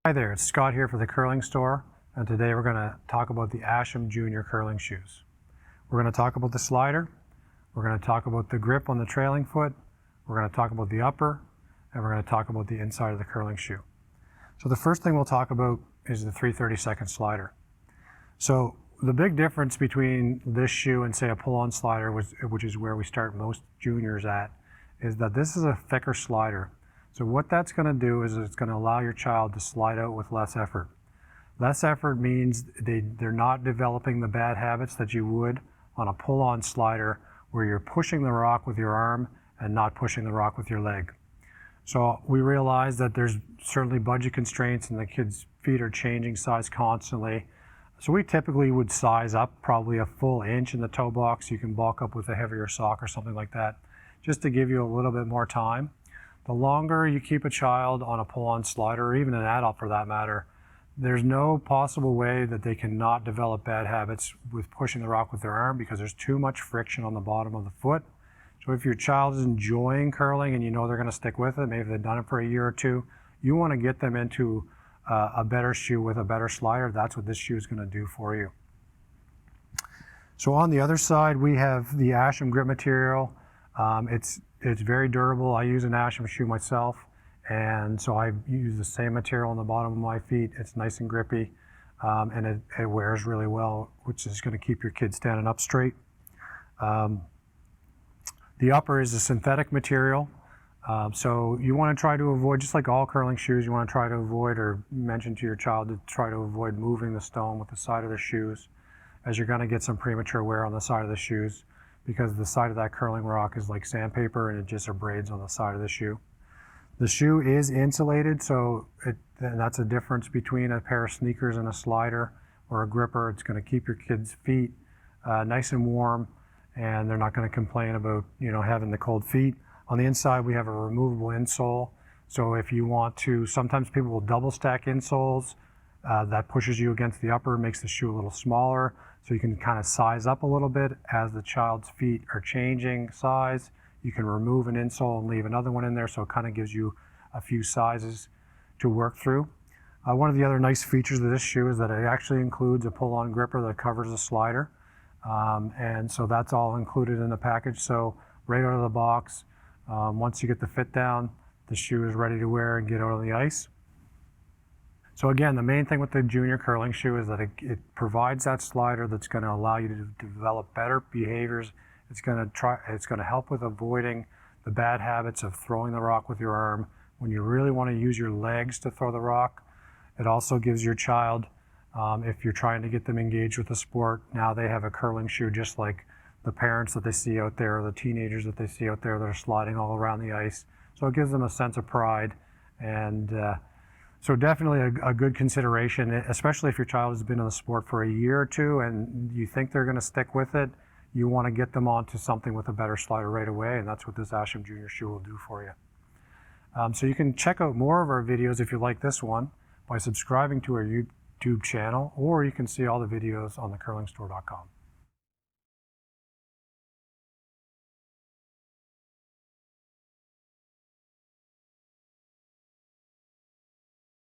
Hi there, it's Scott here for the Curling Store, and today we're going to talk about the Asham Junior curling shoes. We're going to talk about the slider, we're going to talk about the grip on the trailing foot, we're going to talk about the upper, and we're going to talk about the inside of the curling shoe. So the first thing we'll talk about is the 3/32 slider. So the big difference between this shoe and say a pull-on slider, which is where we start most juniors at, is that this is a thicker slider. So what that's going to do is it's going to allow your child to slide out with less effort. Less effort means they're not developing the bad habits that you would on a pull-on slider where you're pushing the rock with your arm and not pushing the rock with your leg. So we realize that there's certainly budget constraints and the kids' feet are changing size constantly. So we typically would size up probably a full inch in the toe box. You can bulk up with a heavier sock or something like that, just to give you a little bit more time. The longer you keep a child on a pull-on slider, or even an adult for that matter, there's no possible way that they cannot develop bad habits with pushing the rock with their arm because there's too much friction on the bottom of the foot. So if your child is enjoying curling and you know they're going to stick with it, maybe they've done it for a year or two, you want to get them into a better shoe with a better slider. That's what this shoe is going to do for you. So on the other side, we have the Asham grip material. It's very durable. I use an Asham shoe myself, and so I use the same material on the bottom of my feet. It's nice and grippy, and it wears really well, which is going to keep your kids standing up straight. The upper is a synthetic material, so you want to try to avoid, just like all curling shoes, you want to try to avoid, or mention to your child to try to avoid moving the stone with the side of the shoes, as you're going to get some premature wear on the side of the shoes, because the side of that curling rock is like sandpaper and it just abrades on the side of the shoe. The shoe is insulated, so that's a difference between a pair of sneakers and a slider or a gripper. It's going to keep your kids' feet nice and warm, and they're not going to complain about having the cold feet. On the inside, we have a removable insole. So if you want to, sometimes people will double stack insoles. That pushes you against the upper, makes the shoe a little smaller, so you can kind of size up a little bit as the child's feet are changing size. You can remove an insole and leave another one in there, so it kind of gives you a few sizes to work through. One of the other nice features of this shoe is that it actually includes a pull-on gripper that covers the slider, and so that's all included in the package. So right out of the box, once you get the fit down, the shoe is ready to wear and get out on the ice. So again, the main thing with the junior curling shoe is that it provides that slider that's going to allow you to develop better behaviors. It's going to help with avoiding the bad habits of throwing the rock with your arm when you really want to use your legs to throw the rock. It also gives your child, if you're trying to get them engaged with the sport, now they have a curling shoe just like the parents that they see out there, or the teenagers that they see out there that are sliding all around the ice. So it gives them a sense of pride, and so definitely a good consideration, especially if your child has been in the sport for a year or two and you think they're going to stick with it. You want to get them onto something with a better slider right away, and that's what this Asham Junior shoe will do for you. So you can check out more of our videos if you like this one by subscribing to our YouTube channel, or you can see all the videos on thecurlingstore.com.